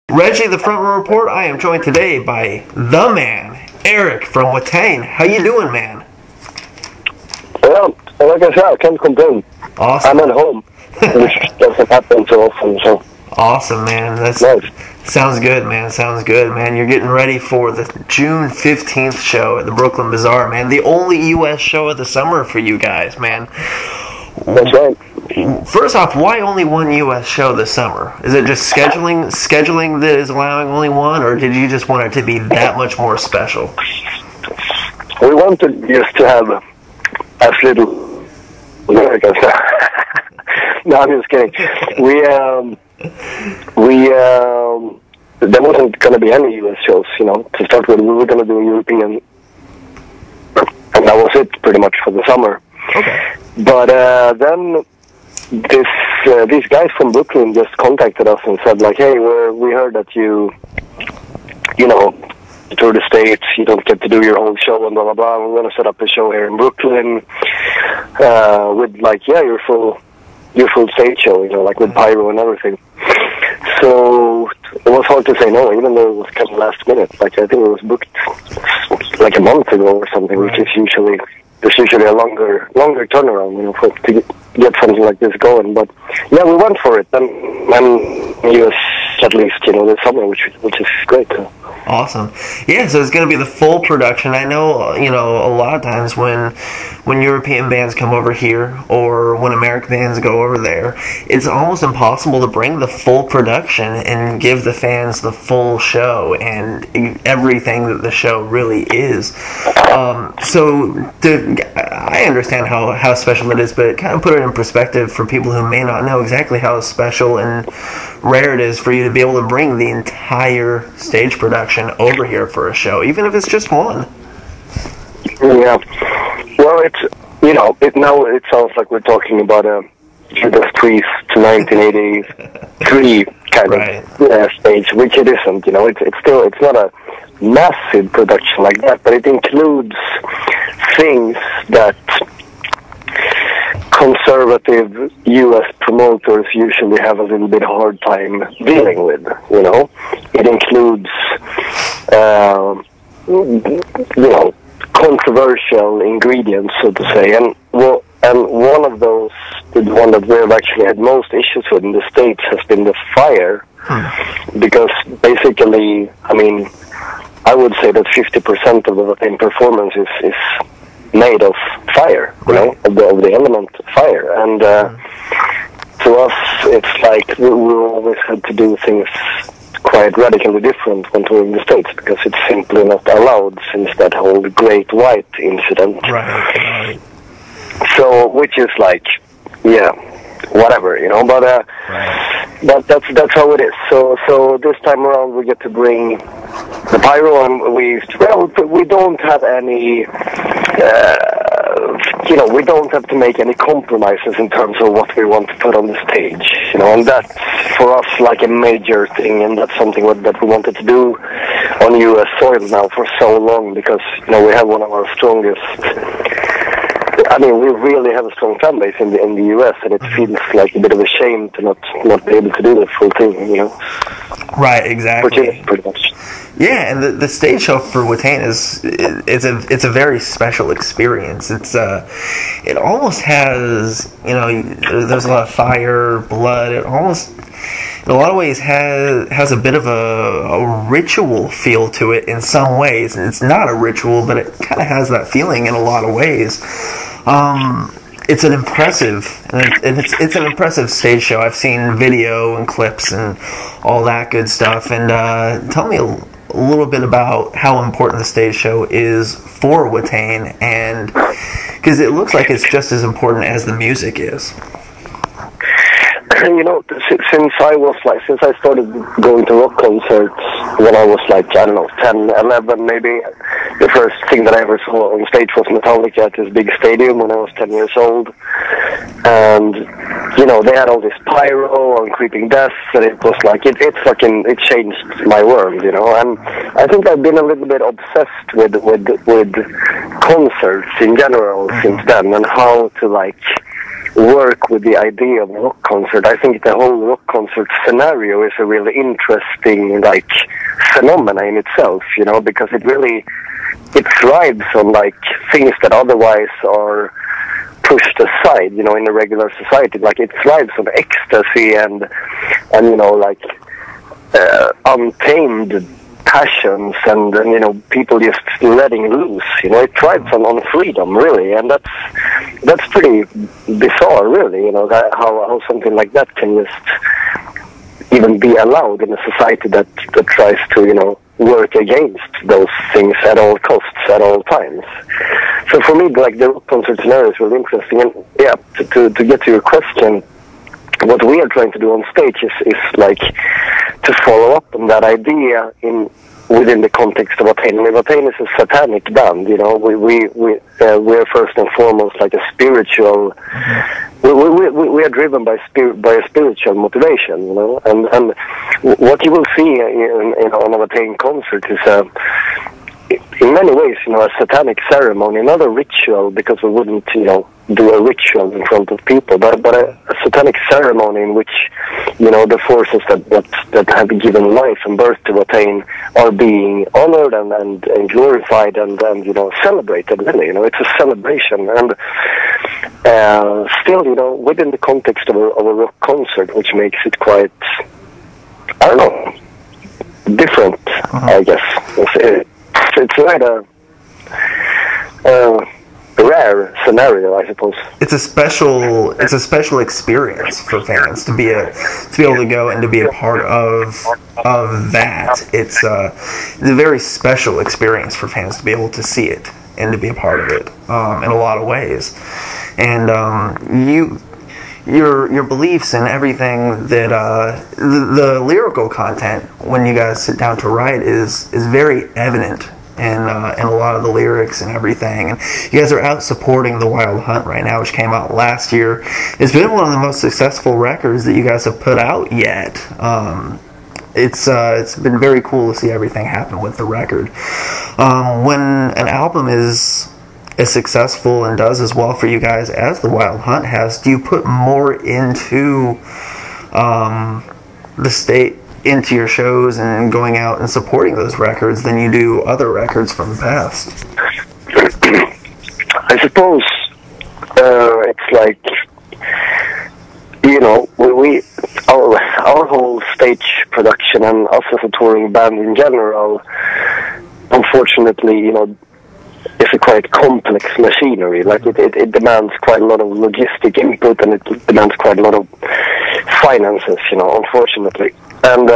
Reggie, the Front Row Report. I am joined today by the man, Erik from Watain. How you doing, man? Well, like I said, I can't complain. Awesome. I'm at home, which doesn't happen so often, so... Awesome, man. That's nice. Sounds good, man. Sounds good, man. You're getting ready for the June 15th show at the Brooklyn Bazaar, man. The only U.S. show of the summer for you guys, man. That's right. First off, why only one U.S. show this summer? Is it just scheduling that is allowing only one, or did you just want it to be that much more special? We wanted just to have as little Americans. No, I'm just kidding. There wasn't going to be any U.S. shows, to start with. We were going to do European, and that was it pretty much for the summer. Okay. But then these guys from Brooklyn just contacted us and said, like, hey, we heard that you tour the States, you don't get to do your own show and blah, blah, blah. We're going to set up a show here in Brooklyn with, like, your full stage show, like with pyro and everything. So it was hard to say no, even though it was kind of last minute. Like, I think it was booked like a month ago or something, which is usually a longer turnaround, to get something like this going. But yeah, we went for it, and US at least, this summer, which is great. Awesome. Yeah, so it's going to be the full production. I know, a lot of times when European bands come over here or when American bands go over there, it's almost impossible to bring the full production and give the fans the full show and everything that the show really is. I understand how special it is, but kind of put it in perspective for people who may not know exactly how special and rare it is for you to be able to bring the entire stage production over here for a show, even if it's just one. Yeah. Well, now it sounds like we're talking about a Judas Priest 1983 kind of stage, which it isn't. It's not a massive production like that, but it includes things that conservative U.S. promoters usually have a little bit hard time dealing with. It includes controversial ingredients, so to say, and one of those, the one that we've actually had most issues with in the States, has been the fire. Because basically, I would say that 50% of the Watain performance is made of fire, of the element fire, and to us, it's like we always had to do things quite radically different when touring the States, because it's simply not allowed since that whole Great White incident. Right. So, which is like, whatever, but that's how it is. So this time around we get to bring the pyro, and we don't have any, we don't have to make any compromises in terms of what we want to put on the stage, and that's for us like a major thing, and that's something that we wanted to do on U.S. soil now for so long, because, we have one of our strongest, we really have a strong fan base in the U.S., and it feels like a bit of a shame to not be able to do the full thing, Right, exactly. Which is pretty much. Yeah, and the stage show for Watain it's a very special experience. It almost has, there's a lot of fire, blood. It almost, in a lot of ways, has a bit of a ritual feel to it in some ways. It's not a ritual, but it kind of has that feeling in a lot of ways. It's an impressive stage show. I've seen video and clips and all that good stuff. And tell me a little bit about how important the stage show is for Watain, and because it looks like it's just as important as the music is. Since I started going to rock concerts when I was 10, 11 maybe, the first thing that I ever saw on stage was Metallica at this big stadium when I was 10 years old. And, they had all this pyro and creeping death, and it was like, it changed my world, and I think I've been a little bit obsessed with concerts in general since then, and how to work with the idea of a rock concert. I think the whole rock concert scenario is a really interesting, like, phenomena in itself, you know, because it thrives on, like, things that otherwise are pushed aside, you know, in a regular society. Like, it thrives on ecstasy and you know, like, untamed passions and you know, people just letting loose, you know. It thrives on freedom, really, and that's pretty bizarre, really, you know, how something like that can just even be allowed in a society that tries to, you know, work against those things at all costs, at all times. So for me, like, the rock concert scenario is really interesting. And yeah, to get to your question, what we are trying to do on stage is like to follow up on that idea within the context of Watain. I mean, Watain is a satanic band, you know. We're first and foremost like a spiritual. We are driven by a spiritual motivation, you know. And what you will see on a Watain concert is in many ways, you know, a satanic ceremony, not a ritual, because we wouldn't, you know, do a ritual in front of people, but a satanic ceremony in which, you know, the forces that have given life and birth to Watain are being honored and glorified and you know, celebrated, really. You know, it's a celebration, and still, you know, within the context of a rock concert, which makes it quite, I don't know, different, I guess. It's quite a rare scenario, I suppose. It's a special experience for fans to be able to go and to be a part of that. It's a very special experience for fans to be able to see it and to be a part of it in a lot of ways. And your beliefs and everything that the lyrical content when you guys sit down to write is very evident in a lot of the lyrics and everything. And you guys are out supporting The Wild Hunt right now, which came out last year. It's been one of the most successful records that you guys have put out yet. It's been very cool to see everything happen with the record. When an album is as successful and does as well for you guys as The Wild Hunt has, do you put more into the state, into your shows and going out and supporting those records than you do other records from the past? I suppose it's like, you know, our whole stage production and us as a touring band in general, unfortunately, you know, it's a quite complex machinery. Like, it demands quite a lot of logistic input, and it demands quite a lot of finances, you know, unfortunately. And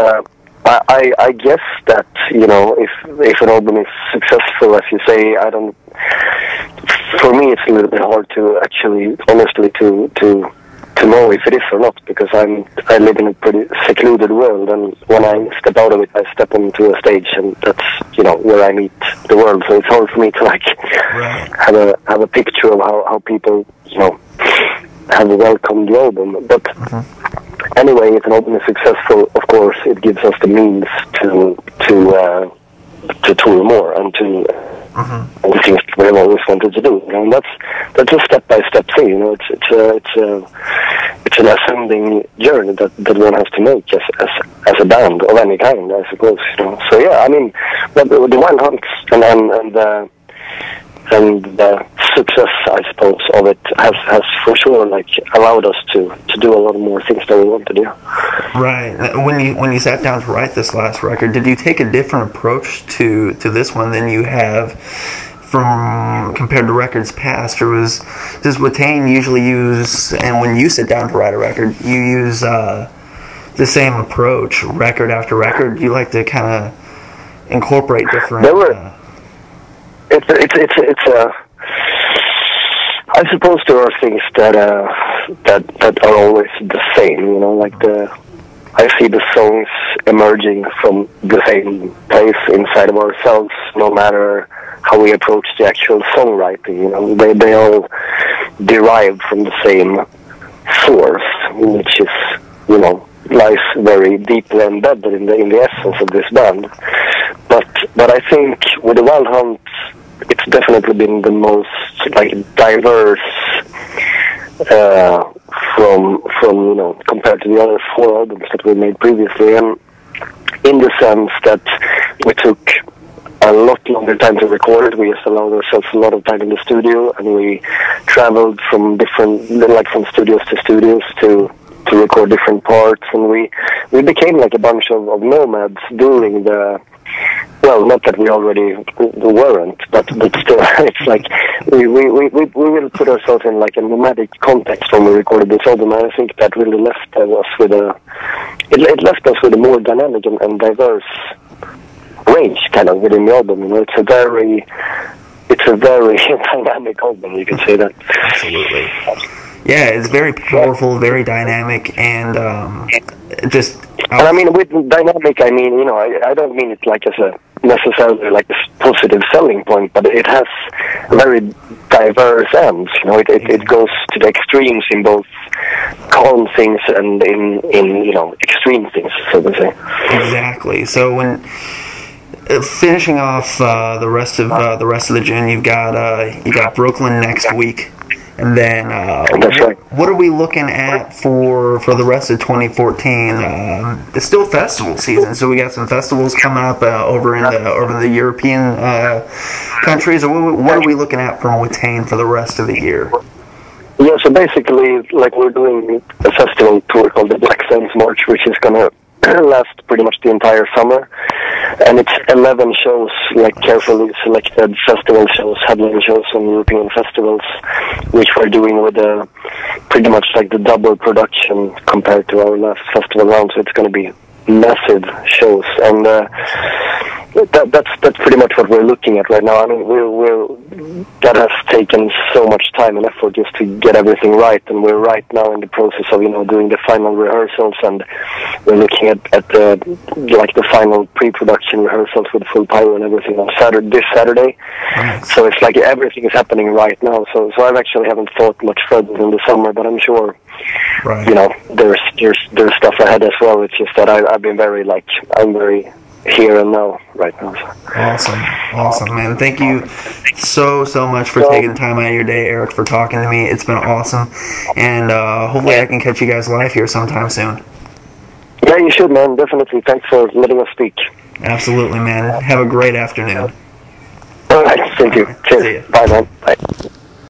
I guess that, you know, if an album is successful, as you say, for me it's a little bit hard to actually, honestly, to know if it is or not, because I live in a pretty secluded world, and when I step out of it, I step onto a stage, and that's, you know, where I meet the world. So it's hard for me to, like, have a picture of how people, you know, have welcomed the album. But anyway, if an album is successful, of course, it gives us the means to tour more and to all the things we've always wanted to do. And that's a step-by-step thing. You know, it's an ascending journey that one has to make as a band of any kind, I suppose. You know. So yeah, I mean, but the Wild Hunt and the success, I suppose, of it has for sure, like, allowed us to do a lot more things that we want to do. Right. When you sat down to write this last record, did you take a different approach to this one than you have compared to records past, or does Watain usually use, and when you sit down to write a record, you use the same approach record after record? Do you like to kind of incorporate different? I suppose there are things that are always the same, you know, like I see the songs emerging from the same place inside of ourselves, no matter how we approach the actual songwriting, you know. They all derive from the same source, which is, you know, lies very deeply embedded in the essence of this band. But I think with the Wild Hunt, it's definitely been the most, like, diverse from compared to the other 4 albums that we made previously, and in the sense that we took a lot longer time to record it. We just allowed ourselves a lot of time in the studio, and we traveled from from studios to record different parts, and we became like a bunch of nomads during the. Well, not that we already weren't, but still, it's like we will put ourselves in like a nomadic context when we recorded this album. And I think that really left us with a more dynamic and diverse range kind of within the album. It's a very dynamic album. You can say that. Absolutely. Yeah, it's very powerful, very dynamic, and just. And I mean, with dynamic, I mean, I don't mean it like as a necessarily like a positive selling point, but it has very diverse ends. It goes to the extremes in both calm things and in extreme things, so to say. Exactly. So when finishing off the rest of the June, you got Brooklyn next week. And then, that's right. What are we looking at for the rest of 2014? It's still festival season, so we got some festivals coming up over in the European countries. Or what are we looking at from Watain for the rest of the year? Yeah, so basically, like, we're doing a festival tour called the Black Sands March, which is gonna last pretty much the entire summer, and it's 11 shows, like carefully selected festival shows, headline shows on European festivals, which we're doing with pretty much like the double production compared to our last festival round. So it's going to be massive shows, and that's pretty much what we're looking at right now. I mean, that has taken so much time and effort just to get everything right, and we're right now in the process of doing the final rehearsals, and we're looking at the final pre-production rehearsals with full pyro and everything on this Saturday. Nice. So it's like everything is happening right now. So I actually haven't thought much further in the summer, but I'm sure. Right. There's stuff ahead as well. It's just that I've been I'm very here and now right now. So. Awesome, man. Thank you so much for taking time out of your day, Erik, for talking to me. It's been awesome, and hopefully I can catch you guys live here sometime soon. Yeah, you should, man. Definitely. Thanks for letting us speak. Absolutely, man. Have a great afternoon. All right. Thank you. Cheers. See ya. Bye, man. Bye.